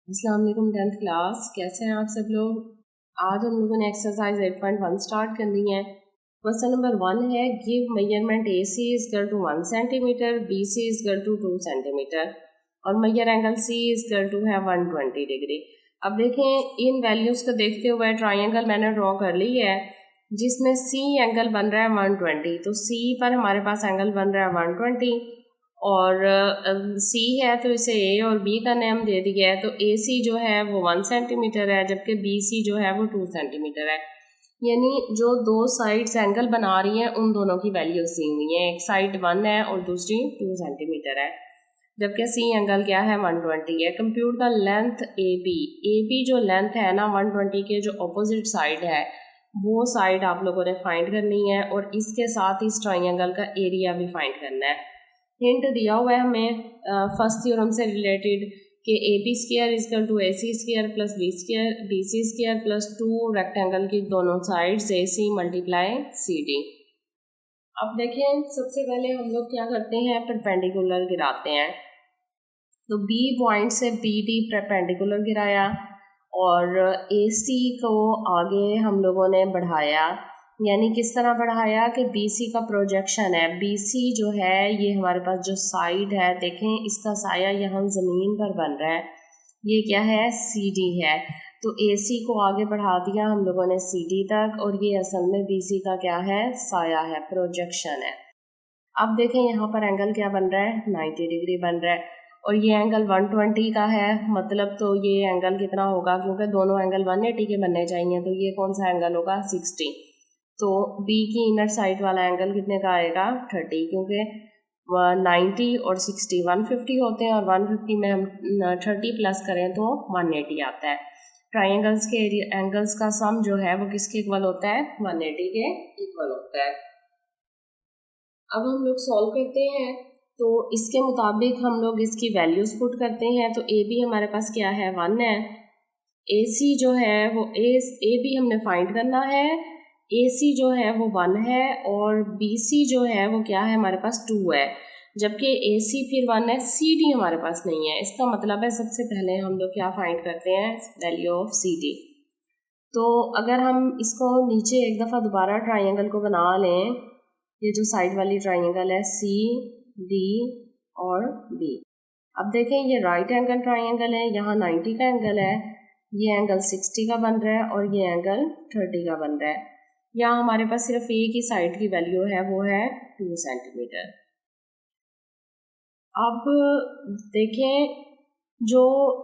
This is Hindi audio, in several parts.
अस्सलाम वालेकुम 10th क्लास, कैसे हैं आप सब लोग। आज हम लोगों ने एक्सरसाइज 8.1 स्टार्ट करनी है। क्वेश्चन नंबर 1 है, give measurement AC is equal to 1 centimetre, BC is equal to 2 centimetre और measure angle C is equal to है 120 डिग्री। अब देखें, इन वैल्यूज को देखते हुए ट्राइंगल मैंने ड्रॉ कर ली है जिसमें C एंगल बन रहा है 120, तो C पर हमारे पास एंगल बन रहा है 120 और C है तो इसे A और B का नेम दे दिया है। तो AC जो है वो 1 सेंटीमीटर है जबकि BC जो है वो 2 सेंटीमीटर है। यानी जो दो साइड्स एंगल बना रही हैं उन दोनों की वैल्यूज दी हुई हैं, एक साइड 1 है और दूसरी 2 सेंटीमीटर है जबकि C एंगल क्या है 120 है। कंप्यूट द लेंथ AB जो लेंथ है ना 120 के जो अपोजिट साइड है वो साइड आप लोगों ने फाइंड करनी है और इसके साथ इस ट्राइंगल का एरिया भी फाइंड करना है। हिंट दिया हुआ है हमें फर्स्ट थ्योरम से रिलेटेड कि AB square is equal to AC square plus BC square plus 2 rectangle की दोनों साइड्स AC मल्टीप्लाई CD। अब देखें, सबसे पहले हम लोग क्या करते हैं, परपेंडिकुलर गिराते हैं। तो B पॉइंट से BD परपेंडिकुलर गिराया और AC को आगे हम लोगों ने बढ़ाया। यानी किस तरह बढ़ाया कि BC का प्रोजेक्शन है, BC जो है ये हमारे पास जो साइड है, देखें इसका साया यहाँ ज़मीन पर बन रहा है, ये क्या है CD है। तो AC को आगे बढ़ा दिया हम लोगों ने CD तक और ये असल में BC का क्या है, साया है, प्रोजेक्शन है। अब देखें यहाँ पर एंगल क्या बन रहा है, 90 डिग्री बन रहा है और ये एंगल 120 का है, मतलब तो ये एंगल कितना होगा, क्योंकि दोनों एंगल 180 के बनने चाहिए, तो ये कौन सा एंगल होगा, 60। तो B की इनर साइड वाला एंगल कितने का आएगा, 30, क्योंकि 90 और 60 150 होते हैं और 150 में हम 30 प्लस करें तो 180 आता है। ट्राइंगल्स के एंगल्स का सम जो है वो किसके इक्वल होता है, 180 के इक्वल होता है। अब हम लोग सॉल्व करते हैं, तो इसके मुताबिक हम लोग इसकी वैल्यूज पुट करते हैं। तो AB हमारे पास क्या है, 1 है। AC जो है वो AB हमने फाइंड करना है, AC जो है वो 1 है और BC जो है वो क्या है, हमारे पास 2 है, जबकि AC फिर 1 है, CD हमारे पास नहीं है। इसका मतलब है सबसे पहले हम लोग क्या फाइंड करते हैं, वैल्यू ऑफ CD। तो अगर हम इसको नीचे एक दफ़ा दोबारा ट्राइंगल को बना लें, ये जो साइड वाली ट्राइंगल है CD और B, अब देखें ये राइट एंगल ट्राइंगल है, यहाँ 90 का एंगल है, ये एंगल 60 का बन रहा है और ये एंगल 30 का बन रहा है। यहाँ हमारे पास सिर्फ एक ही साइड की वैल्यू है, वो है 2 सेंटीमीटर। अब देखें, जो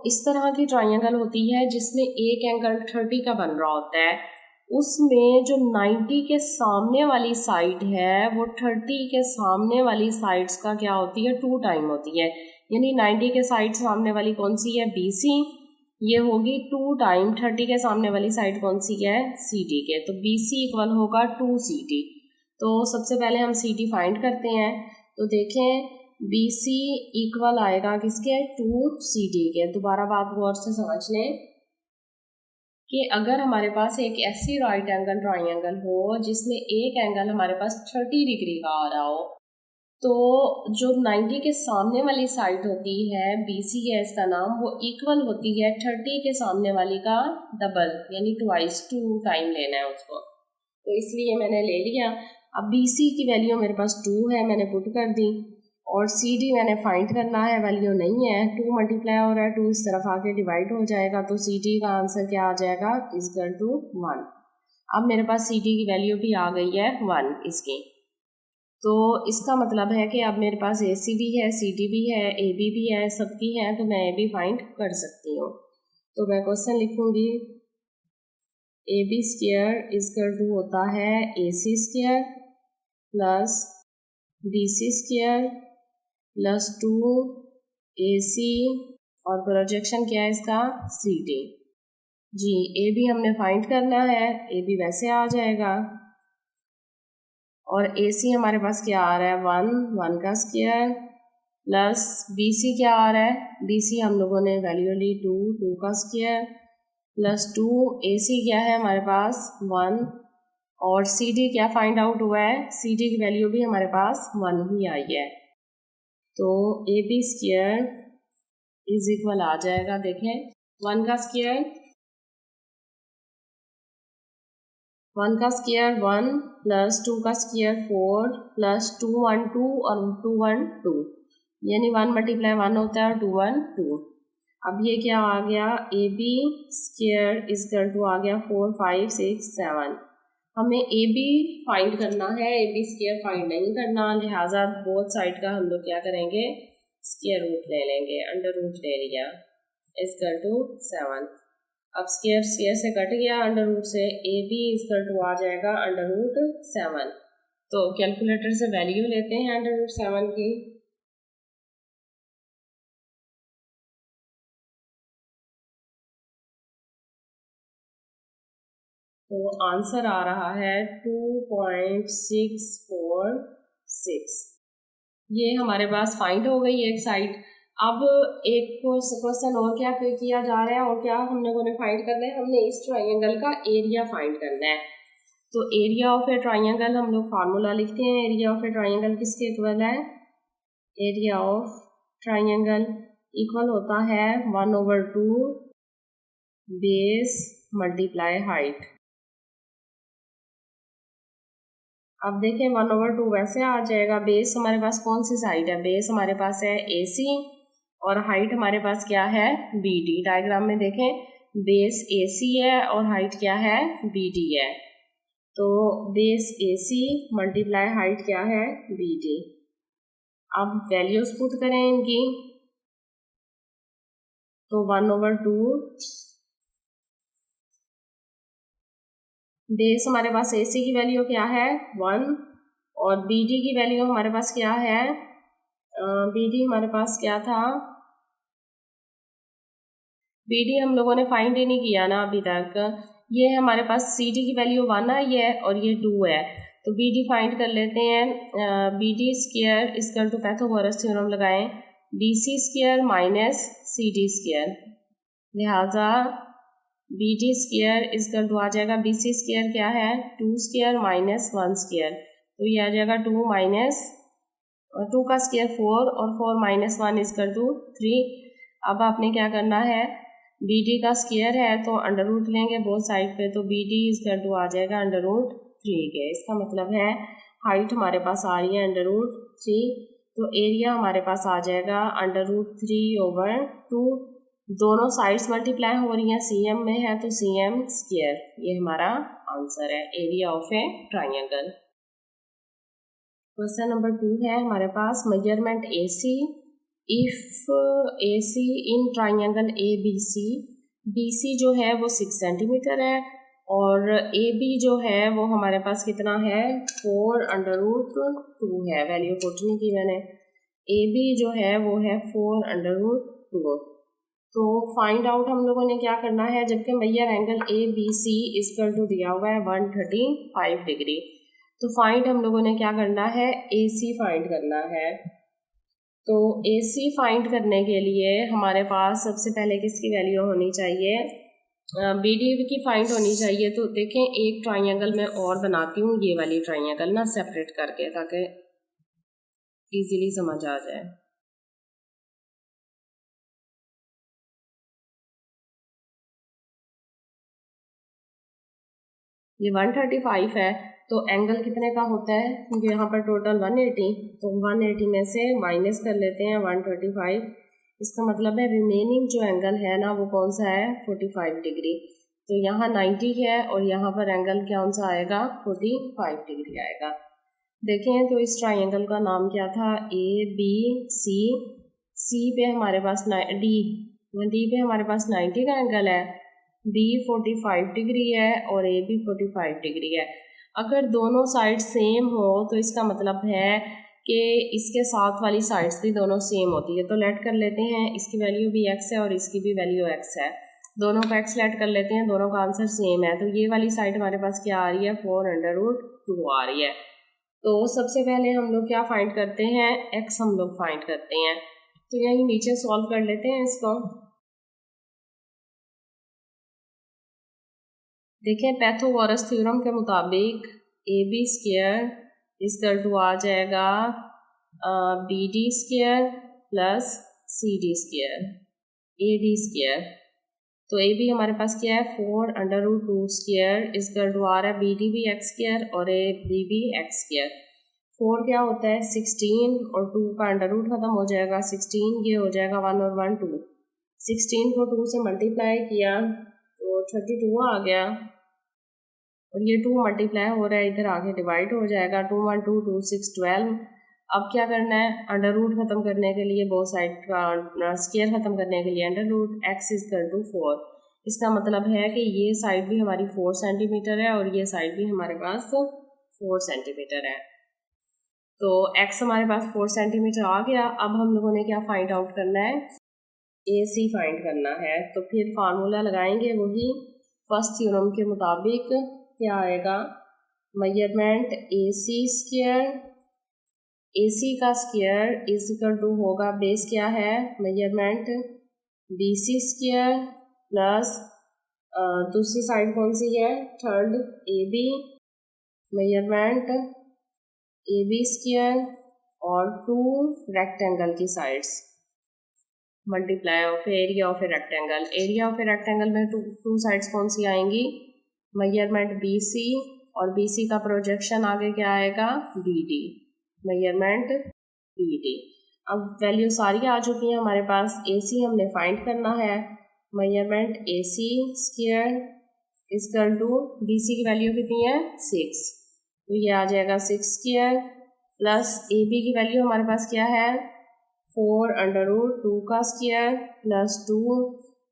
इस तरह की ट्राइंगल होती है जिसमें एक एंगल 30 का बन रहा होता है, उसमें जो 90 के सामने वाली साइड है वो 30 के सामने वाली साइड्स का क्या होती है, 2 टाइम होती है। यानी 90 के साइड सामने वाली कौन सी है, BC, ये होगी 2 टाइम 30 के सामने वाली साइड कौन सी है, CD के, तो BC इक्वल होगा 2CD। तो सबसे पहले हम CD फाइंड करते हैं। तो देखें BC इक्वल आएगा किसके, 2CD के। दोबारा बात गौर से समझ लें कि अगर हमारे पास एक ऐसी राइट एंगल ट्राइंगल हो जिसमें एक एंगल हमारे पास 30 डिग्री का आ रहा हो, तो जो 90 के सामने वाली साइड होती है, BC है इसका नाम, वो इक्वल होती है 30 के सामने वाली का डबल, यानी ट्वाइस, 2 टाइम लेना है उसको, तो इसलिए मैंने ले लिया। अब BC की वैल्यू मेरे पास 2 है, मैंने पुट कर दी, और CD मैंने फाइंड करना है, वैल्यू नहीं है, 2 मल्टीप्लाई हो रहा है, 2 इस तरफ आके डिवाइड हो जाएगा, तो CD का आंसर क्या आ जाएगा, इज इक्वल टू 1। अब मेरे पास CD की वैल्यू भी आ गई है 1 इसकी, तो इसका मतलब है कि अब मेरे पास AC भी है, CD भी है, AB भी है, सबकी है, तो मैं AB फाइंड कर सकती हूँ। तो मैं क्वेश्चन लिखूंगी, AB square is equal to होता है AC square plus BC square plus 2 AC और प्रोजेक्शन क्या है इसका, CD। जी, AB हमने फाइंड करना है, AB वैसे आ जाएगा और AC हमारे पास क्या आ रहा है, 1 का स्क्वायर प्लस BC क्या आ रहा है, BC हम लोगों ने वैल्यू ली 2 का स्क्वायर प्लस 2 AC क्या है हमारे पास 1 और CD क्या फाइंड आउट हुआ है, CD की वैल्यू भी हमारे पास 1 ही आई है। तो AB स्क्वायर इज इक्वल आ जाएगा, देखें 1 का स्क्वायर 1 का स्क्वायर 1 प्लस 2 का स्क्वायर 4 प्लस 2 1 2 और 2 1 2, यानी 1 मल्टीप्लाई 1 होता है और 2 1 2। अब ये क्या आ गया, A B square is equal to आ गया 4 5 6 7। हमें ए बी फाइंड करना है, ए बी स्क्वायर फाइंड नहीं करना, लिहाजा बोथ साइड का हम लोग क्या करेंगे, स्क्वायर रूट ले लेंगे, अंडर रूट ले लिया इजकल टू 7। अब स्क्वायर स्क्वायर से कट गया, अंडर रूट से ए बी इजकल टू आ जाएगा अंडर रूट 7। तो कैलकुलेटर से वैल्यू लेते हैं अंडर रूट 7 की। तो आंसर आ रहा है 2.646। ये हमारे पास फाइंड हो गई एक साइड। अब एक क्वेश्चन और क्या किया जा रहा है, और क्या हम लोगों ने फाइंड करना है, हमने इस ट्राइंगल का एरिया फाइंड करना है। तो एरिया ऑफ ए ट्राइंगल हम लोग फार्मूला लिखते हैं, एरिया ऑफ ए ट्राइंगल किसके इक्वल है, एरिया ऑफ ट्राइंगल इक्वल होता है 1/2 बेस मल्टीप्लाई हाइट। अब देखें 1/2 वैसे आ जाएगा, बेस हमारे पास कौन सी साइड है, बेस हमारे पास है AC और हाइट हमारे पास क्या है BD। डायग्राम में देखें बेस AC है और हाइट क्या है BD है। तो बेस AC मल्टीप्लाई हाइट क्या है BD। अब वैल्यूज पुट करें इनकी, तो 1/2 बेस हमारे पास AC की वैल्यू क्या है 1 और BD की वैल्यू हमारे पास क्या है, BD हमारे पास क्या था, BD हम लोगों ने फाइंड ही नहीं किया ना अभी तक। ये हमारे पास CD की वैल्यू 1 आई है और ये 2 है, तो BD फाइंड कर लेते हैं। BD square is equal to Pythagoras theorem लगाएं, BC square minus CD square, लिहाजा BD स्क्वायर इजकल टू आ जाएगा, BC स्क्वायर क्या है 2 स्क्वायर माइनस 1 स्क्वायर, तो ये आ जाएगा 2 माइनस 2 का स्क्वायर 4 और 4 माइनस 1 इजकल टू 3। अब आपने क्या करना है, BD का स्क्वायर है तो अंडर रूट लेंगे बोथ साइड पे, तो BD इजकल टू आ जाएगा अंडर रूट 3 के। इसका मतलब है हाइट हमारे पास आ रही है अंडर रूट 3, तो एरिया हमारे पास आ जाएगा अंडर रूट 3/2। दोनों साइड्स मल्टीप्लाई हो रही हैं, CM में है तो CM स्क्वायर, ये हमारा आंसर है area of a triangle. Question number 2 है हमारे पास, measurement AC if AC in triangle ABC, BC जो है वो 6 सेंटीमीटर है और AB जो है वो हमारे पास कितना है 4/2 है, वैल्यू पुट नहीं की मैंने। AB जो है वो है 4/2। तो फाइंड आउट हम लोगों ने क्या करना है, जबकि major angle ABC is equal to दिया हुआ है 135 डिग्री, तो फाइंड हम लोगों ने क्या करना है AC फाइंड करना है। तो AC फाइंड करने के लिए हमारे पास सबसे पहले किसकी वैल्यू होनी चाहिए, BD की फाइंड होनी चाहिए। तो देखें एक ट्राइंगल मैं और बनाती हूँ, ये वाली ट्राइंगल ना सेपरेट करके, ताकि इजीली समझ आ जाए। ये 135 है, तो एंगल कितने का होता है, क्योंकि यहाँ पर टोटल 180, तो 180 में से माइनस कर लेते हैं 135। इसका मतलब है रिमेनिंग जो एंगल है ना वो कौन सा है 45 डिग्री। तो यहाँ 90 है और यहाँ पर एंगल कौन सा आएगा 45 डिग्री आएगा। देखें तो इस ट्राइंगल का नाम क्या था ABC, C पे हमारे पास D पे हमारे पास 90 का एंगल है, B 45 डिग्री है और A भी 45 डिग्री है। अगर दोनों साइड सेम हो तो इसका मतलब है कि इसके साथ वाली साइड्स भी दोनों सेम होती है। तो लेट कर लेते हैं, इसकी वैल्यू भी x है और इसकी भी वैल्यू x है, दोनों का x लेट कर लेते हैं, दोनों का आंसर सेम है। तो ये वाली साइड हमारे पास क्या आ रही है 4/2 आ रही है। तो सबसे पहले हम लोग क्या फाइंड करते हैं, x हम लोग फाइंड करते हैं। तो यहीं नीचे सॉल्व कर लेते हैं इसको। देखें पाइथागोरस थ्योरम के मुताबिक AB स्क्वायर इजकल टू आ जाएगा BD square plus CD square AD square. तो ए बी हमारे पास क्या है 4√2 स्क्वायर, इसका टू आ रहा है बी डी भी एक्स स्क्वायर और ए बी भी एक्स स्क्वायर। 4 क्या होता है 16 और 2 का अंडर रूट खत्म हो जाएगा, 16 ये हो जाएगा 1 और 1 2, 16 को 2 से मल्टीप्लाई किया तो 32 आ गया और ये 2 मल्टीप्लाई हो रहा है इधर आगे डिवाइड हो जाएगा, 2 1 2 2 6 12। अब क्या करना है अंडर रूट खत्म करने के लिए, बोथ साइड का स्क्वायर खत्म करने के लिए under root X is equal to 4। इसका मतलब है कि ये साइड भी हमारी 4 सेंटीमीटर है और ये साइड भी हमारे पास 4 सेंटीमीटर है। तो x हमारे पास 4 सेंटीमीटर आ गया। अब हम लोगों ने क्या फाइंड आउट करना है, ए सी फाइंड करना है। तो फिर फार्मूला लगाएंगे वही फर्स्ट थ्योरम के मुताबिक। क्या आएगा, measurement A C square, A C का स्क्वायर इज इक्वल टू होगा, बेस क्या है measurement B C square plus दूसरी साइड कौन सी है third A B, measurement A B square और 2 रेक्टेंगल की sides multiply of area of a rectangle. Area of a rectangle में टू साइड्स कौन सी आएंगी, मेजरमेंट बी सी और बी सी का प्रोजेक्शन आगे क्या आएगा B D, measurement B D. अब वैल्यू सारी आ चुकी हैं हमारे पास। ए सी हमने फाइंड करना है, measurement A C square equal to B C की वैल्यू कितनी है 6, तो ये आ जाएगा 6 स्क्वायर प्लस ए बी की वैल्यू हमारे पास क्या है 4√2 का स्क्वायर प्लस 2,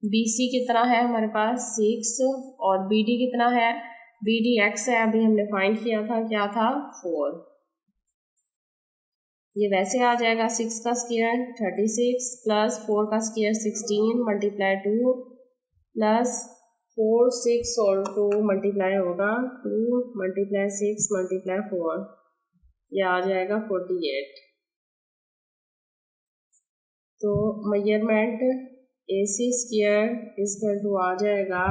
बी सी कितना है हमारे पास 6 और बी डी कितना है, बी डी एक्स है, अभी हमने फाइंड किया था क्या था 4। ये वैसे आ जाएगा 6 का स्क्वायर 36 प्लस 4 का स्क्वायर 16 मल्टीप्लाई 2 प्लस 4 6 और 2 मल्टीप्लाई होगा 2 मल्टीप्लाई 6 मल्टीप्लाई 4, यह आ जाएगा 48। तो measurement A C square equal to आ जाएगा,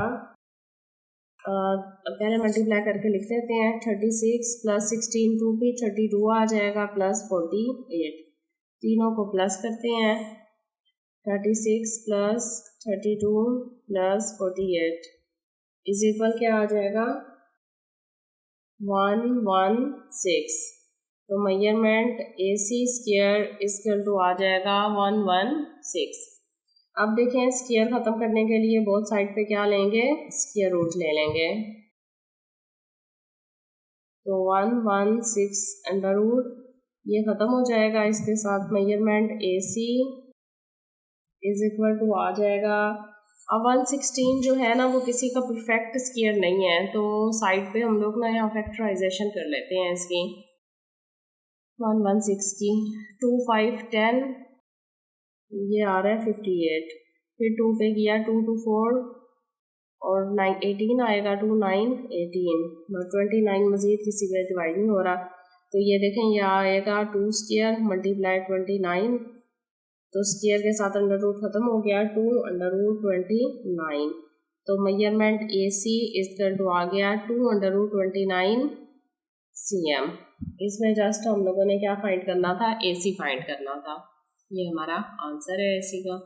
पहले मल्टीप्लाई करके लिख लेते हैं 36 प्लस 16 2 भी 32 आ जाएगा प्लस 48, तीनों को प्लस करते हैं 36 प्लस 32 प्लस 48 इज इक्वल क्या आ जाएगा 116। तो measurement A C square equal to आ जाएगा 116। अब देखें स्क्वायर खत्म करने के लिए बोथ साइड पे क्या लेंगे स्क्वायर रूट ले लेंगे, तो 116 अंडर रूट ये खत्म हो जाएगा, इसके साथ measurement A C is equal to आ जाएगा। अब 116 जो है ना वो किसी का परफेक्ट स्क्वायर नहीं है, तो साइड पे हम लोग ना यहाँ फैक्टराइजेशन कर लेते हैं इसकी। 116 2 5 10 ये आ रहा है 58, फिर 2 पे किया 2 2 4 और 9 18 आएगा 2 9 18, 29 मजीद किसी पे डिवाइड नहीं हो रहा, तो ये देखें ये आएगा 2 स्क्वायर मल्टीप्लाई 29, तो स्क्वायर के साथ अंडर रूट खत्म हो गया 2 अंडर रूट 29। तो measurement A C equal to आ गया 2 अंडर रूट 29 cm। इसमें जस्ट हम लोगों ने क्या फाइंड करना था ए सी फाइंड करना था, ये हमारा आंसर है ए सी का।